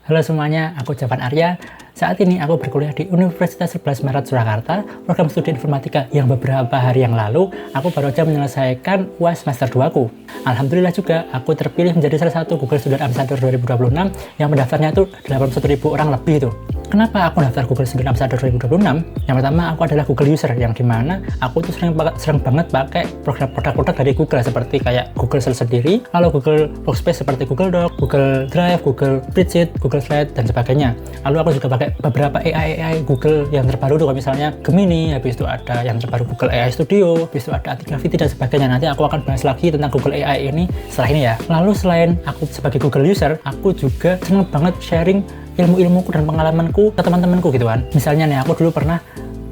Halo semuanya, aku Javan Arya. Saat ini aku berkuliah di Universitas 11 Maret Surakarta, program studi informatika yang beberapa hari yang lalu aku baru saja menyelesaikan UAS semester 2 ku. Alhamdulillah juga aku terpilih menjadi salah satu Google Student Ambassador 2026 yang pendaftarnya itu 81.000 orang lebih itu. Kenapa aku daftar Google Student Ambassador 2026? Yang pertama, aku adalah Google user, yang dimana aku tuh sering banget pakai produk-produk dari Google seperti kayak Google Sheets sendiri, lalu Google Workspace seperti Google Doc, Google Drive, Google Spreadsheet, Google Slide, dan sebagainya. Lalu aku juga pakai beberapa AI Google yang terbaru tuh, misalnya Gemini, habis itu ada yang terbaru Google AI Studio, habis itu ada Antigravity dan sebagainya. Nanti aku akan bahas lagi tentang Google AI ini setelah ini ya. Lalu selain aku sebagai Google user, aku juga senang banget sharing ilmu-ilmuku dan pengalamanku ke teman-temanku gitu kan. Misalnya nih, aku dulu pernah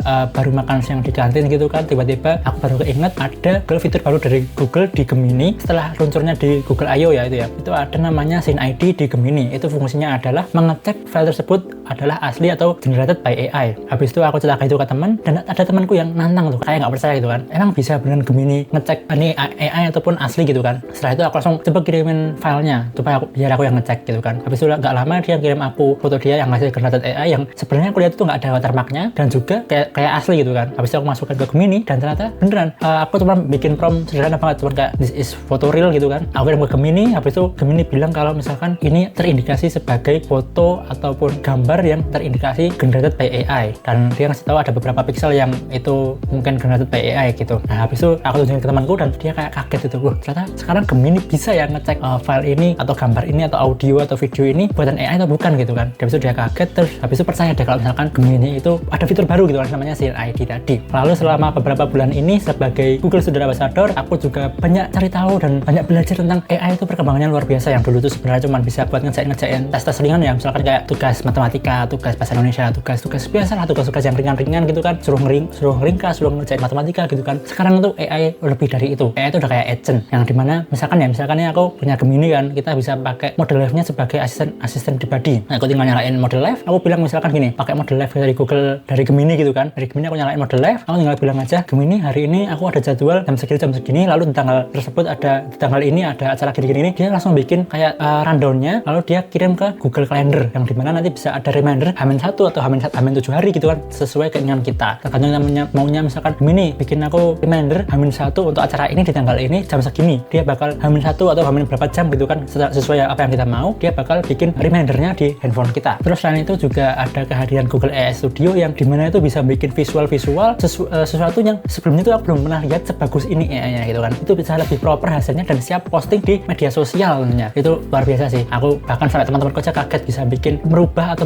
baru makan siang di kantin gitu kan, tiba-tiba aku baru keinget ada fitur baru dari Google di Gemini setelah luncurnya di Google I.O. ya itu ada namanya Scene ID di Gemini. Itu fungsinya adalah mengecek file tersebut adalah asli atau generated by AI. Habis itu aku ceritakan itu ke teman, dan ada temanku yang nantang tuh, kayak nggak percaya gitu kan, emang bisa beneran Gemini ngecek ini AI ataupun asli gitu kan. Setelah itu aku langsung coba kirimin filenya supaya biar aku yang ngecek gitu kan. Habis itu nggak lama dia kirim aku foto dia yang hasil generated AI yang sebenarnya aku lihat itu nggak ada watermarknya dan juga kayak asli gitu kan. Habis itu aku masukkan ke Gemini dan ternyata beneran. Aku cuma bikin prompt sederhana banget, cuma kayak this is photo real gitu kan. Aku kirim ke Gemini, habis itu Gemini bilang kalau misalkan ini terindikasi sebagai foto ataupun gambar yang terindikasi generated by AI, dan dia ngasih tahu ada beberapa pixel yang itu mungkin generated by AI gitu. Nah habis itu aku tunjukin ke temanku dan dia kayak kaget gitu, wah ternyata sekarang Gemini bisa ya ngecek file ini atau gambar ini atau audio atau video ini buatan AI atau bukan gitu kan. Habis itu dia kaget, terus habis itu percaya deh kalau misalkan Gemini itu ada fitur baru gitu kan, namanya Scene ID tadi. Lalu selama beberapa bulan ini sebagai Google Student Ambassador, aku juga banyak cari tahu dan banyak belajar tentang AI itu perkembangannya luar biasa. Yang dulu tuh sebenarnya cuma bisa buat ngerjain tes ringan ya, misalkan kayak tugas matematika, tugas bahasa Indonesia, tugas biasa lah, tugas yang ringan-ringan gitu kan, suruh ngeringkas, suruh ngerjain matematika gitu kan. Sekarang tuh AI lebih dari itu. AI itu udah kayak agent, yang dimana misalkan aku punya Gemini kan, kita bisa pakai model live-nya sebagai asisten pribadi. Nah aku tinggal nyalain model live, aku bilang misalkan gini, pakai model live dari Google, dari Gemini gitu kan. Dari Gemini aku nyalain model live, aku tinggal bilang aja, Gemini hari ini aku ada jadwal jam segini, lalu di tanggal tersebut di tanggal ini ada acara gini-gini, dia langsung bikin kayak rundown-nya, lalu dia kirim ke Google Calendar, yang dimana nanti bisa ada reminder H-1 atau H-7 hari gitu kan, sesuai keinginan kita. Tergantung maunya misalkan Gemini bikin aku reminder H-1 untuk acara ini di tanggal ini jam segini, dia bakal H-1 atau H- berapa jam gitu kan, sesuai apa yang kita mau, dia bakal bikin remindernya di handphone kita. Terus selain itu juga ada kehadiran Google AI Studio yang dimana itu bisa bikin visual sesuatu yang sebelumnya itu aku belum pernah lihat sebagus ini AI-nya gitu kan. Itu bisa lebih proper hasilnya dan siap posting di media sosial tentunya. Itu luar biasa sih. Aku bahkan sampai teman-temanku aja kaget bisa merubah atau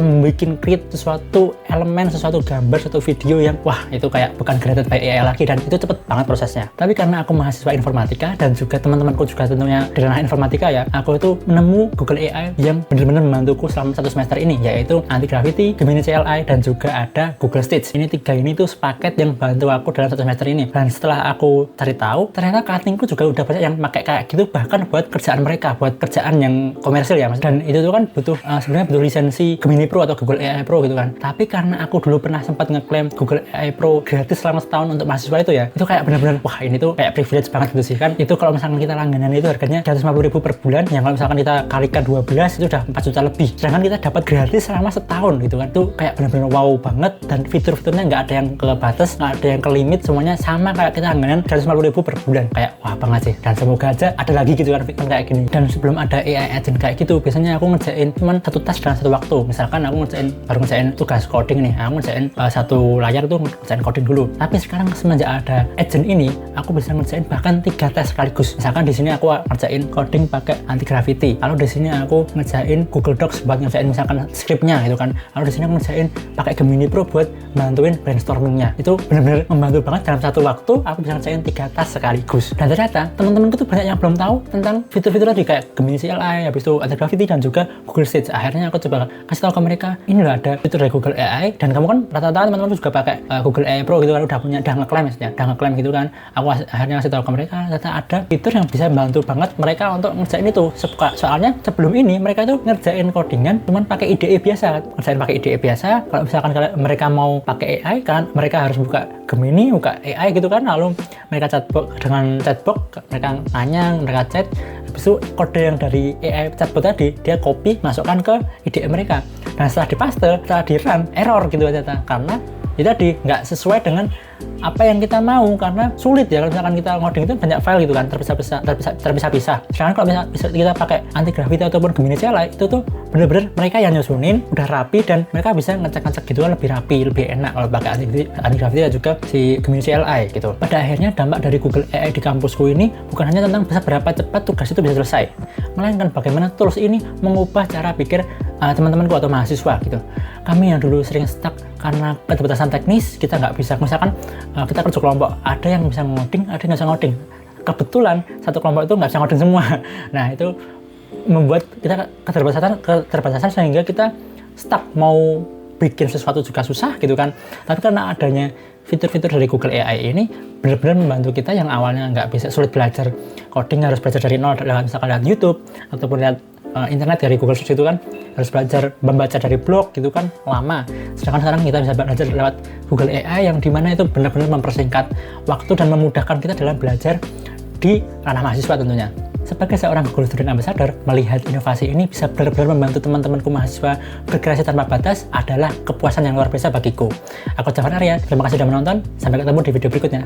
create sesuatu elemen, sesuatu gambar, suatu video yang wah itu kayak bukan generated by AI lagi, dan itu cepet banget prosesnya. Tapi karena aku mahasiswa informatika dan juga teman-temanku juga tentunya di ranah informatika ya, aku itu menemu Google AI yang benar-benar membantuku selama 1 semester ini, yaitu Antigravity, Gemini CLI, dan juga ada Google Stitch. Ini 3 ini tuh sepaket yang bantu aku dalam 1 semester ini. Dan setelah aku cari tahu, ternyata cuttingku juga udah banyak yang pakai kayak gitu, bahkan buat kerjaan mereka, buat kerjaan yang komersil ya mas. Dan itu tuh kan butuh sebenarnya butuh lisensi Gemini Pro atau Google AI Pro gitu kan. Tapi karena aku dulu pernah sempat ngeklaim Google AI Pro gratis selama setahun untuk mahasiswa itu ya, itu kayak benar-benar wah ini tuh kayak privilege banget gitu sih kan. Itu kalau misalkan kita langganan itu harganya 150.000 per bulan, yang kalau misalkan kita kalikan 12 itu udah 4 juta lebih. Sedangkan kita dapat gratis selama setahun gitu kan. Itu kayak benar-benar wow banget, dan fitur-fiturnya nggak ada yang kebatas, nggak ada yang ke limit, semuanya sama kayak kita langganan 150.000 per bulan. Kayak wah banget sih. Dan semoga aja ada lagi gitu kan fitur kayak gini. Dan sebelum ada AI agent kayak gitu, biasanya aku ngerjain cuman 1 task dalam 1 waktu. Misalkan aku baru ngerjain tugas coding nih, aku ngerjain 1 layar tuh ngerjain coding dulu. Tapi sekarang semenjak ada agent ini, aku bisa ngerjain bahkan 3 tes sekaligus. Misalkan di sini aku ngerjain coding pakai Antigravity, lalu di sini aku ngerjain Google Docs buat ngerjain misalkan scriptnya gitu kan, lalu di sini aku ngerjain pakai Gemini Pro buat bantuin brainstormingnya. Itu benar-benar membantu banget. Dalam 1 waktu aku bisa ngerjain 3 task sekaligus. Dan ternyata teman-temanku tuh banyak yang belum tahu tentang fitur-fitur tadi kayak Gemini CLI, habis itu Antigravity dan juga Google Stitch. Akhirnya aku coba kasih tahu ke mereka, ini loh ada fitur dari Google AI, dan kamu kan rata-rata teman-teman juga pakai Google AI Pro gitu kan, udah ngeklaim gitu kan. Aku akhirnya kasih tahu ke mereka, ternyata ada fitur yang bisa membantu banget mereka untuk ngerjain itu. Soalnya sebelum ini mereka tuh ngerjain codingan cuman pakai IDE biasa. Kalau misalkan mereka mau pakai AI kan mereka harus buka Gemini, buka AI gitu kan, lalu mereka chatbot dengan chatbot, mereka nanya, mereka chat, habis itu kode yang dari AI chatbot tadi dia copy masukkan ke IDE mereka, dan setelah dipaste, setelah di run error gitu aja, karena itu tadi nggak sesuai dengan apa yang kita mau, karena sulit ya kalau misalkan kita ngoding itu banyak file gitu kan, terpisah-pisah. Sedangkan kalau misalnya kita pakai Anti-Gravity ataupun Gemini CLI itu tuh bener-bener mereka yang nyusunin udah rapi, dan mereka bisa ngecek-ngecek gitu kan lebih rapi, lebih enak kalau pakai Anti-Gravity dan juga si Gemini CLI gitu. Pada akhirnya dampak dari Google AI di kampusku ini bukan hanya tentang berapa cepat tugas itu bisa selesai, melainkan bagaimana tools ini mengubah cara pikir teman-temanku atau mahasiswa gitu. Kami yang dulu sering stuck karena keterbatasan teknis, kita nggak bisa, misalkan kita kerja kelompok, ada yang bisa ngoding, ada yang nggak bisa ngoding. Kebetulan satu kelompok itu nggak bisa ngoding semua. Nah itu membuat kita keterbatasan sehingga kita stuck, mau bikin sesuatu juga susah gitu kan. Tapi karena adanya fitur-fitur dari Google AI ini benar-benar membantu kita yang awalnya nggak bisa, sulit belajar coding, harus belajar dari nol, misalkan lihat YouTube ataupun lihat internet dari Google Search itu kan, harus belajar membaca dari blog gitu kan lama. Sedangkan sekarang kita bisa belajar lewat Google AI yang dimana itu benar-benar mempersingkat waktu dan memudahkan kita dalam belajar di ranah mahasiswa tentunya. Sebagai seorang Google Student Ambassador, melihat inovasi ini bisa benar-benar membantu teman-temanku mahasiswa berkreasi tanpa batas adalah kepuasan yang luar biasa bagiku. Aku Jafar Arya, terima kasih sudah menonton, sampai ketemu di video berikutnya.